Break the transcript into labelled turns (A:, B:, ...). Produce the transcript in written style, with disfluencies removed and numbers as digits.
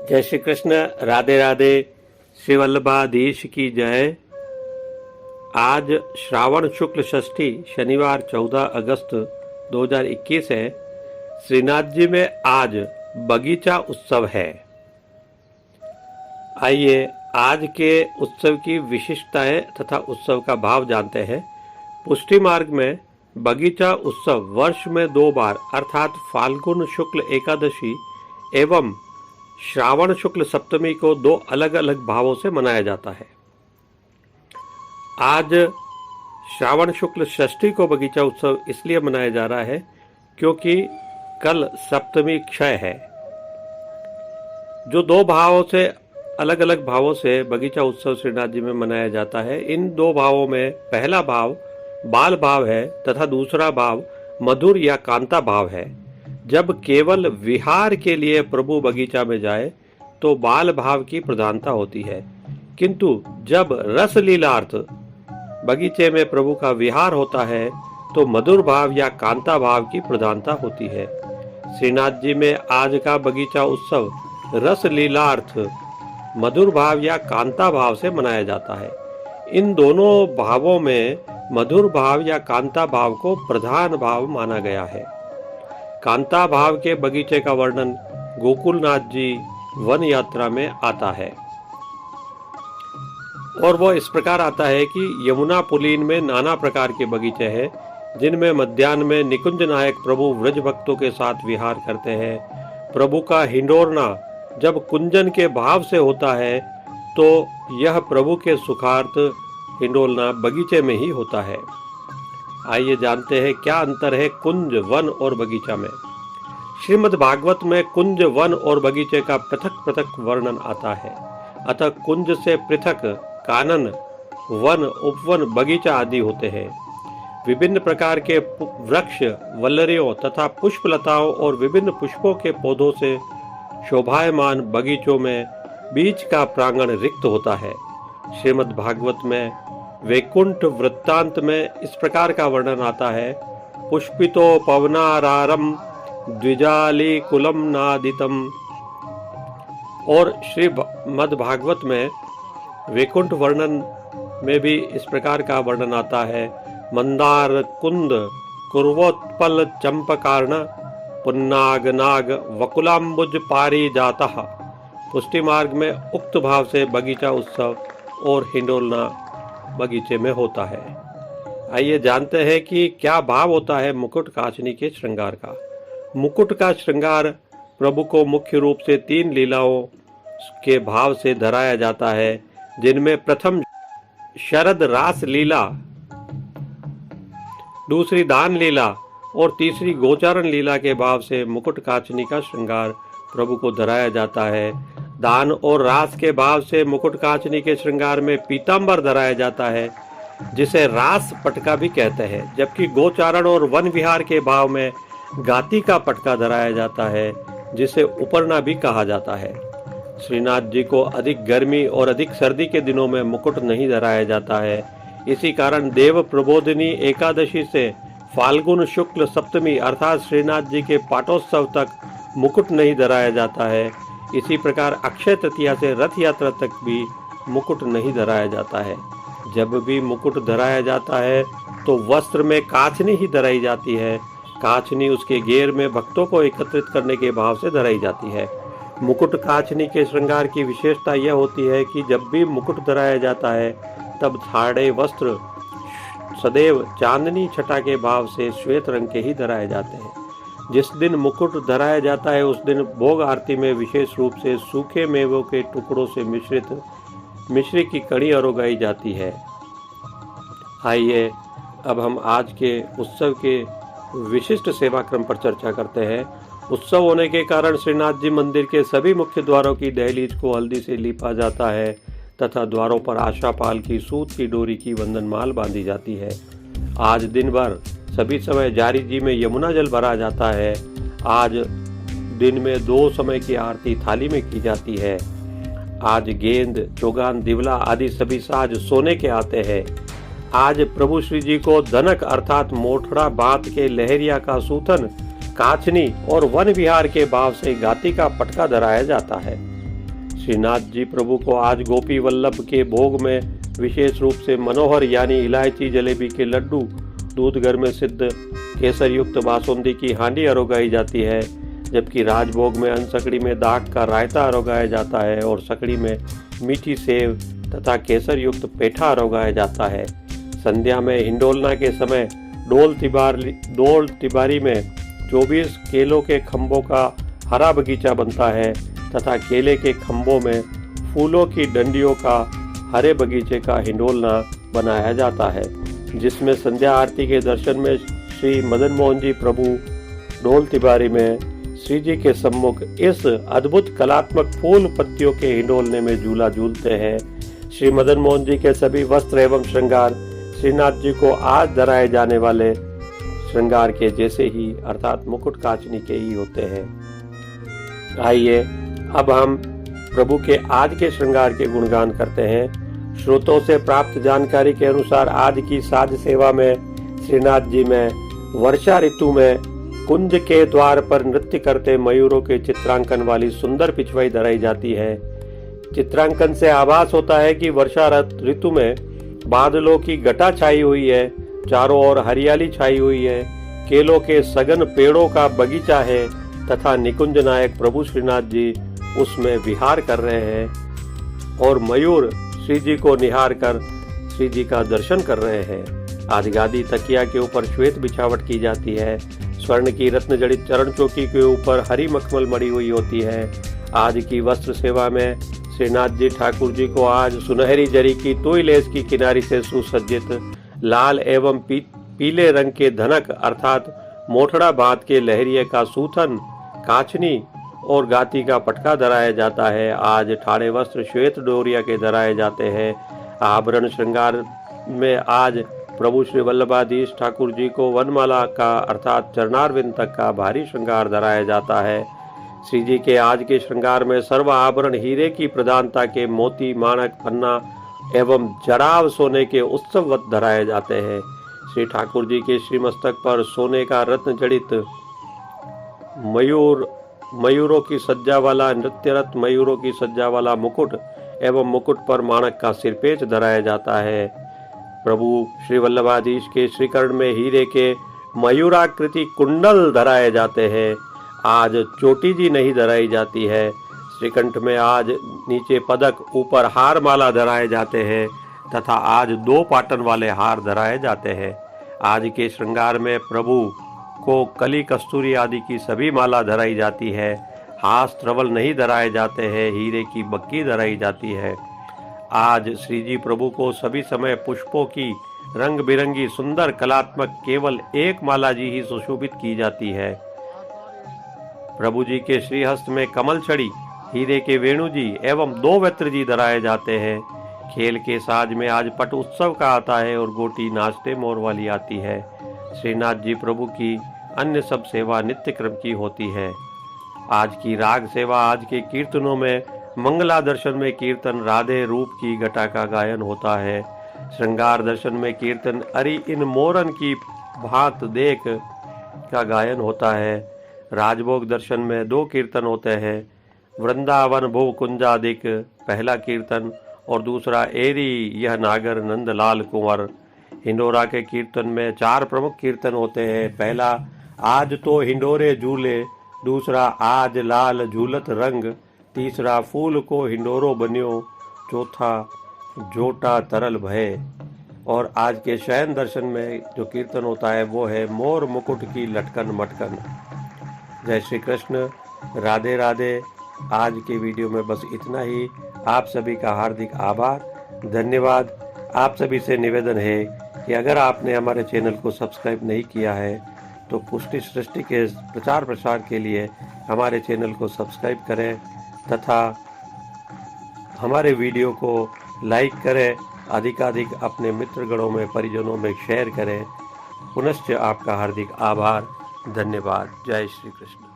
A: जय श्री कृष्ण, राधे राधे, श्री वल्लभाधीश की जय। आज श्रावण शुक्ल षष्ठी शनिवार 14 अगस्त 2021 है। श्रीनाथ जी में आज बगीचा उत्सव है। आइए आज के उत्सव की विशिष्टताएं तथा उत्सव का भाव जानते हैं। पुष्टि मार्ग में बगीचा उत्सव वर्ष में 2 बार अर्थात फाल्गुन शुक्ल एकादशी एवं श्रावण शुक्ल सप्तमी को 2 अलग अलग भावों से मनाया जाता है। आज श्रावण शुक्ल षष्ठी को बगीचा उत्सव इसलिए मनाया जा रहा है क्योंकि कल सप्तमी क्षय है। जो 2 भावों से अलग अलग भावों से बगीचा उत्सव श्रीनाथ जी में मनाया जाता है, इन 2 भावों में पहला भाव बाल भाव है तथा दूसरा भाव मधुर या कांता भाव है। जब केवल विहार के लिए प्रभु बगीचा में जाए तो बाल भाव की प्रधानता होती है, किंतु जब रस लीलार्थ बगीचे में प्रभु का विहार होता है तो मधुर भाव या कांता भाव की प्रधानता होती है। श्रीनाथ जी में आज का बगीचा उत्सव रस लीलार्थ मधुर भाव या कांता भाव से मनाया जाता है। इन दोनों भावों में मधुर भाव या कांता भाव को प्रधान भाव माना गया है। कांता भाव के बगीचे का वर्णन गोकुलनाथ जी वन यात्रा में आता है और वो इस प्रकार आता है कि यमुना पुलीन में नाना प्रकार के बगीचे हैं, जिनमें मध्याह्न में निकुंज नायक प्रभु व्रज भक्तों के साथ विहार करते हैं। प्रभु का हिंडोरना जब कुंजन के भाव से होता है तो यह प्रभु के सुखार्थ हिंडोलना बगीचे में ही होता है। आइए जानते हैं क्या अंतर है कुंज, वन और बगीचा में। श्रीमद् भागवत में कुंज, वन और बगीचे का पृथक पृथक वर्णन आता है। अतः कुंज से पृथक कानन, वन, उपवन, बगीचा आदि होते हैं। विभिन्न प्रकार के वृक्ष, वल्लरियों तथा पुष्पलताओं और विभिन्न पुष्पों के पौधों से शोभायमान बगीचों में बीच का प्रांगण रिक्त होता है। श्रीमद् भागवत में वैकुंठ वृत्तांत में इस प्रकार का वर्णन आता है। पुष्पितो पवनारारम द्विजाली कुलम नादितम। और श्रीमद् भागवत में वैकुंठ वर्णन में भी इस प्रकार का वर्णन आता है। मंदार कुंद कुर्वोत्पल चंपकार्ण पुन्नाग नाग वकुलाम्बुज पारिजातः। पुष्टि मार्ग में उक्त भाव से बगीचा उत्सव और हिंडोलना बगीचे में होता है। आइए जानते हैं कि क्या भाव होता है मुकुट काचनी के श्रृंगार का। मुकुट का श्रृंगार प्रभु को मुख्य रूप से 3 लीलाओं के भाव से धराया जाता है, जिनमें प्रथम शरद रास लीला, दूसरी दान लीला और तीसरी गोचारण लीला के भाव से मुकुट काचनी का श्रृंगार प्रभु को धराया जाता है। दान और रास के भाव से मुकुट काचनी के श्रृंगार में पीतांबर धराया जाता है, जिसे रास पटका भी कहते हैं, जबकि गोचारण और वन विहार के भाव में गाती का पटका धराया जाता है, जिसे उपरना भी कहा जाता है। श्रीनाथ जी को अधिक गर्मी और अधिक सर्दी के दिनों में मुकुट नहीं धराया जाता है। इसी कारण देव प्रबोधिनी एकादशी से फाल्गुन शुक्ल सप्तमी अर्थात श्रीनाथ जी के पाटोत्सव तक मुकुट नहीं धराया जाता है। इसी प्रकार अक्षय तृतीया से रथ यात्रा तक भी मुकुट नहीं धराया जाता है। जब भी मुकुट धराया जाता है तो वस्त्र में काचनी ही धराई जाती है। काचनी उसके घेर में भक्तों को एकत्रित करने के भाव से धराई जाती है। मुकुट काचनी के श्रृंगार की विशेषता यह होती है कि जब भी मुकुट धराया जाता है तब साड़े वस्त्र सदैव चांदनी छटा के भाव से श्वेत रंग के ही धराए जाते हैं। जिस दिन मुकुट धराया जाता है उस दिन भोग आरती में विशेष रूप से सूखे मेवों के टुकड़ों से मिश्रित मिश्री की कड़ी अरोगाई जाती है। आइए अब हम आज के उत्सव के विशिष्ट सेवा क्रम पर चर्चा करते हैं। उत्सव होने के कारण श्रीनाथ जी मंदिर के सभी मुख्य द्वारों की दहलीज को हल्दी से लीपा जाता है तथा द्वारों पर आशापाल की सूत की डोरी की वंदनमाल बांधी जाती है। आज दिन भर सभी समय जारी जी में यमुना जल भरा जाता है। आज दिन में 2 समय की आरती थाली में की जाती है। आज गेंद, चौगान, दिवला आदि सभी साज सोने के आते हैं। आज प्रभु श्री जी को धनक अर्थात मोठड़ा बात के लहरिया का सूथन, काचनी और वन विहार के भाव से गाती का पटका धराया जाता है। श्रीनाथ जी प्रभु को आज गोपी वल्लभ के भोग में विशेष रूप से मनोहर यानी इलायची जलेबी के लड्डू, दूध घर में सिद्ध केसर युक्त बासुंदी की हांडी अरोगाई जाती है, जबकि राजभोग में अनसकड़ी में दाख का रायता अरोगाया जाता है और सकड़ी में मीठी सेव तथा केसर युक्त पेठा अरोगाया जाता है। संध्या में हिंडोलना के समय डोल तिबारी में 24 केलों के खंभों का हरा बगीचा बनता है तथा केले के खंभों में फूलों की डंडियों का हरे बगीचे का हिंडोलना बनाया जाता है, जिसमें संध्या आरती के दर्शन में श्री मदन मोहन जी प्रभु डोल तिबारी में श्री जी के सम्मुख इस अद्भुत कलात्मक फूल पत्तियों के हिंडोलने में झूला झूलते हैं। श्री मदन मोहन जी के सभी वस्त्र एवं श्रृंगार श्रीनाथ जी को आज धराए जाने वाले श्रृंगार के जैसे ही अर्थात मुकुट काचनी के ही होते हैं। आइए अब हम प्रभु के आज के श्रृंगार के गुणगान करते हैं। श्रोतों से प्राप्त जानकारी के अनुसार आज की साज सेवा में श्रीनाथ जी में वर्षा ऋतु में कुंज के द्वार पर नृत्य करते मयूरों के चित्रांकन वाली सुंदर पिछवाई धराई जाती है। चित्रांकन से आभास होता है कि वर्षा ऋतु में बादलों की घटा छाई हुई है, चारों ओर हरियाली छाई हुई है, केलों के सघन पेड़ों का बगीचा है तथा निकुंज नायक प्रभु श्रीनाथ जी उसमें विहार कर रहे हैं और मयूर श्री जी को निहार कर श्री जी का दर्शन कर रहे हैं। आज गादी तकिया के ऊपर श्वेत बिछावट की जाती है। स्वर्ण की रत्न जड़ित चरण चौकी के ऊपर हरी मखमल मड़ी हुई होती है। आज की वस्त्र सेवा में श्रीनाथ जी ठाकुर जी को आज सुनहरी जरी की तोई लेस की किनारी से सुसज्जित लाल एवं पीले रंग के धनक अर्थात मोठड़ा भात के लहरिये का सूथन, काचनी और गाती का पटका धराया जाता है। आज ठाड़े वस्त्र श्वेत डोरिया के धराए जाते हैं। आभरण श्रृंगार में आज प्रभु श्री वल्लभाधीश ठाकुर जी को वनमाला का अर्थात चरणारविंद तक का भारी श्रृंगार धराया जाता है। श्री जी के आज के श्रृंगार में सर्व आभरण हीरे की प्रधानता के मोती, माणक, पन्ना एवं जराव सोने के उत्सववत धराए जाते हैं। श्री ठाकुर जी के श्रीमस्तक पर सोने का रत्न जड़ित मयूरों की सज्जा वाला नृत्यरत मयूरों की सज्जा वाला मुकुट एवं मुकुट पर माणक का सिरपेच धराया जाता है। प्रभु श्री वल्लभाधीश के श्रीकर्ण में हीरे के मयूराकृति कुंडल धराए जाते हैं। आज चोटी जी नहीं धराई जाती है। श्रीकंठ में आज नीचे पदक ऊपर हार माला धराए जाते हैं तथा आज 2 पाटन वाले हार धराए जाते हैं। आज के श्रृंगार में प्रभु को कली कस्तूरी आदि की सभी माला धराई जाती है। हास त्रवल नहीं धराए जाते हैं, हीरे की बक्की धराई जाती है। आज श्री जी प्रभु को सभी समय पुष्पों की रंग बिरंगी सुंदर कलात्मक केवल एक माला जी ही सुशोभित की जाती है। प्रभु जी के श्रीहस्त में कमल छड़ी, हीरे के वेणु जी एवं 2 वस्त्र जी धराए जाते हैं। खेल के साज में आज पट उत्सव का आता है और गोटी नाचते मोर वाली आती है। श्रीनाथ जी प्रभु की अन्य सब सेवा नित्य क्रम की होती है। आज की राग सेवा आज के कीर्तनों में मंगला दर्शन में कीर्तन राधे रूप की घटा का गायन होता है। श्रृंगार दर्शन में कीर्तन अरि इन मोरन की भात देख का गायन होता है। राजभोग दर्शन में 2 कीर्तन होते हैं। वृंदावन भुव कुंजादिक पहला कीर्तन और दूसरा एरी यह नागर नंदलाल कुंवर। हिंडोरा के कीर्तन में 4 प्रमुख कीर्तन होते हैं। पहला आज तो हिंडोरे झूले, दूसरा आज लाल झूलत रंग, तीसरा फूल को हिंडोरो बन्यो, चौथा जोटा तरल भय। और आज के शयन दर्शन में जो कीर्तन होता है वो है मोर मुकुट की लटकन मटकन। जय श्री कृष्ण, राधे राधे। आज के वीडियो में बस इतना ही। आप सभी का हार्दिक आभार, धन्यवाद। आप सभी से निवेदन है कि अगर आपने हमारे चैनल को सब्सक्राइब नहीं किया है तो पुष्टि सृष्टि के प्रचार प्रसार के लिए हमारे चैनल को सब्सक्राइब करें तथा हमारे वीडियो को लाइक करें, अधिकाधिक अपने मित्रगणों में परिजनों में शेयर करें। पुनश्च आपका हार्दिक आभार, धन्यवाद। जय श्री कृष्ण।